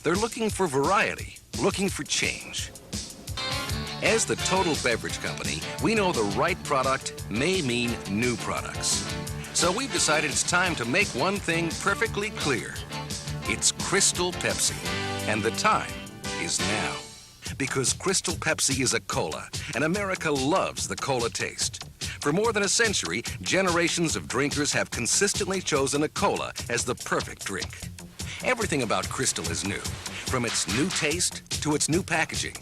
They're looking for variety, looking for change. As the total beverage company, we know the right product may mean new products. So we've decided it's time to make one thing perfectly clear. It's Crystal Pepsi, and the time is now. Because Crystal Pepsi is a cola, and America loves the cola taste. For more than a century, generations of drinkers have consistently chosen a cola as the perfect drink. Everything about Crystal is new, from its new taste to its new packaging.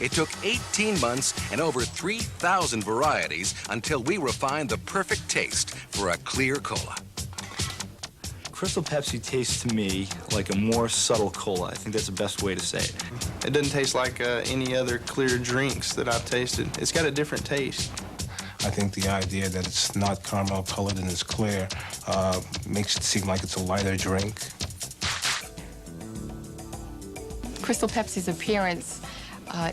It took 18 months and over 3,000 varieties until we refined the perfect taste for a clear cola. Crystal Pepsi tastes to me like a more subtle cola. I think that's the best way to say it. It doesn't taste like any other clear drinks that I've tasted. It's got a different taste. I think the idea that it's not caramel colored and it's clear makes it seem like it's a lighter drink. Crystal Pepsi's appearance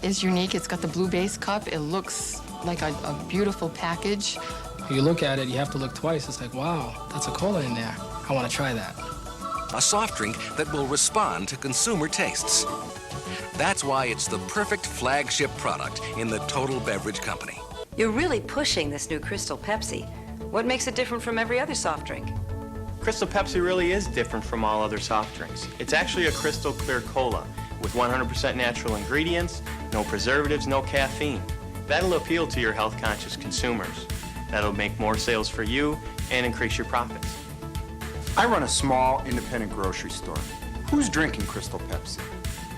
is unique. It's got the blue base cup. It looks like a beautiful package. You look at it, you have to look twice. It's like, wow, that's a cola in there. I want to try that. A soft drink that will respond to consumer tastes. That's why it's the perfect flagship product in the total beverage company. You're really pushing this new Crystal Pepsi. What makes it different from every other soft drink? Crystal Pepsi really is different from all other soft drinks. It's actually a crystal clear cola with 100% natural ingredients, no preservatives, no caffeine. That'll appeal to your health-conscious consumers. That'll make more sales for you and increase your profits. I run a small, independent grocery store. Who's drinking Crystal Pepsi?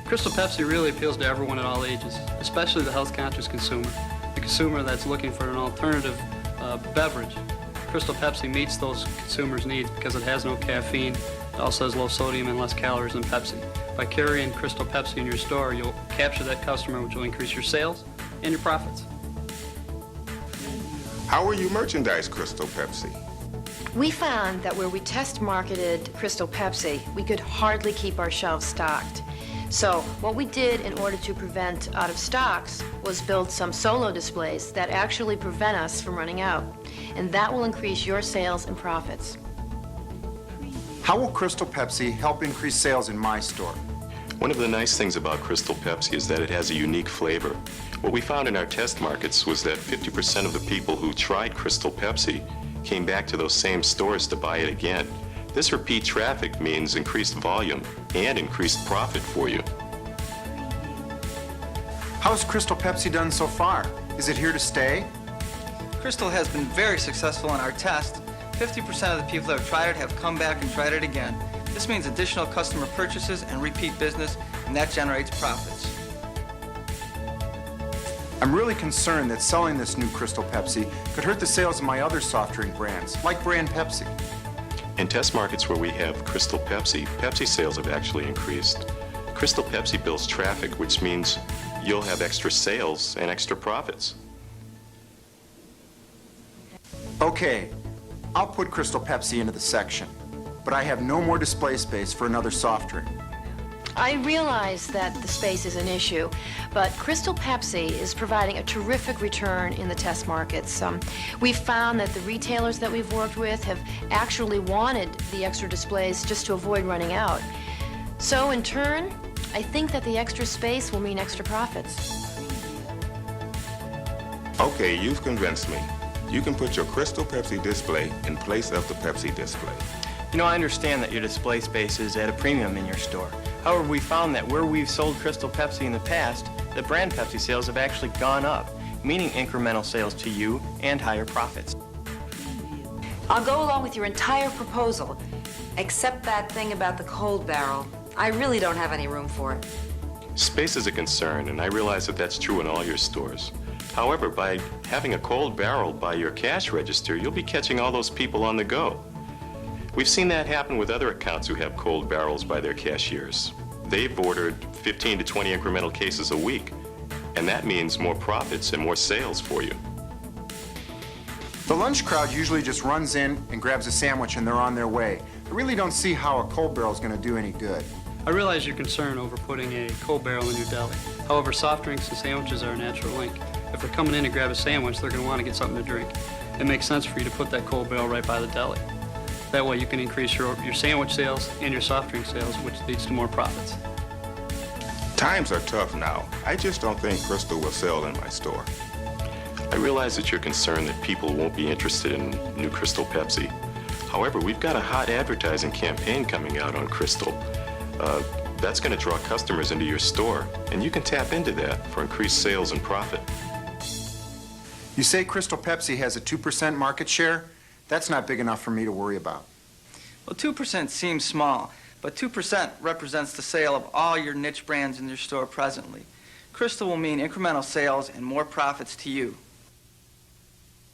Crystal Pepsi really appeals to everyone at all ages, especially the health-conscious consumer, the consumer that's looking for an alternative beverage. Crystal Pepsi meets those consumers' needs because it has no caffeine, it also has low sodium and less calories than Pepsi. By carrying Crystal Pepsi in your store, you'll capture that customer, which will increase your sales and your profits. How will you merchandise Crystal Pepsi? We found that where we test marketed Crystal Pepsi, we could hardly keep our shelves stocked. So what we did in order to prevent out of stocks was build some solo displays that actually prevent us from running out. And that will increase your sales and profits. How will Crystal Pepsi help increase sales in my store? One of the nice things about Crystal Pepsi is that it has a unique flavor. What we found in our test markets was that 50% of the people who tried Crystal Pepsi came back to those same stores to buy it again. This repeat traffic means increased volume and increased profit for you. How's Crystal Pepsi done so far? Is it here to stay? Crystal has been very successful in our test. 50% of the people that have tried it have come back and tried it again. This means additional customer purchases and repeat business, and that generates profits. I'm really concerned that selling this new Crystal Pepsi could hurt the sales of my other soft drink brands, like brand Pepsi. In test markets where we have Crystal Pepsi, Pepsi sales have actually increased. Crystal Pepsi builds traffic, which means you'll have extra sales and extra profits. Okay, I'll put Crystal Pepsi into the section, but I have no more display space for another soft drink. I realize that the space is an issue, but Crystal Pepsi is providing a terrific return in the test markets. We've found that the retailers that we've worked with have actually wanted the extra displays just to avoid running out. So in turn, I think that the extra space will mean extra profits. Okay, you've convinced me. You can put your Crystal Pepsi display in place of the Pepsi display. You know, I understand that your display space is at a premium in your store. However, we found that where we've sold Crystal Pepsi in the past, the brand Pepsi sales have actually gone up, meaning incremental sales to you and higher profits. I'll go along with your entire proposal, except that thing about the cold barrel. I really don't have any room for it. Space is a concern, and I realize that that's true in all your stores. However, by having a cold barrel by your cash register, you'll be catching all those people on the go. We've seen that happen with other accounts who have cold barrels by their cashiers. They've ordered 15 to 20 incremental cases a week, and that means more profits and more sales for you. The lunch crowd usually just runs in and grabs a sandwich and they're on their way. I really don't see how a cold barrel is going to do any good. I realize your concern over putting a cold barrel in your deli. However, soft drinks and sandwiches are a natural link. If they're coming in to grab a sandwich, they're going to want to get something to drink. It makes sense for you to put that cold barrel right by the deli. That way you can increase your sandwich sales and your soft drink sales, which leads to more profits. Times are tough now. I just don't think Crystal will sell in my store. I realize that you're concerned that people won't be interested in new Crystal Pepsi. However, we've got a hot advertising campaign coming out on Crystal. That's going to draw customers into your store, and you can tap into that for increased sales and profit. You say Crystal Pepsi has a 2% market share? That's not big enough for me to worry about. Well, 2% seems small, but 2% represents the sale of all your niche brands in your store presently. Crystal will mean incremental sales and more profits to you.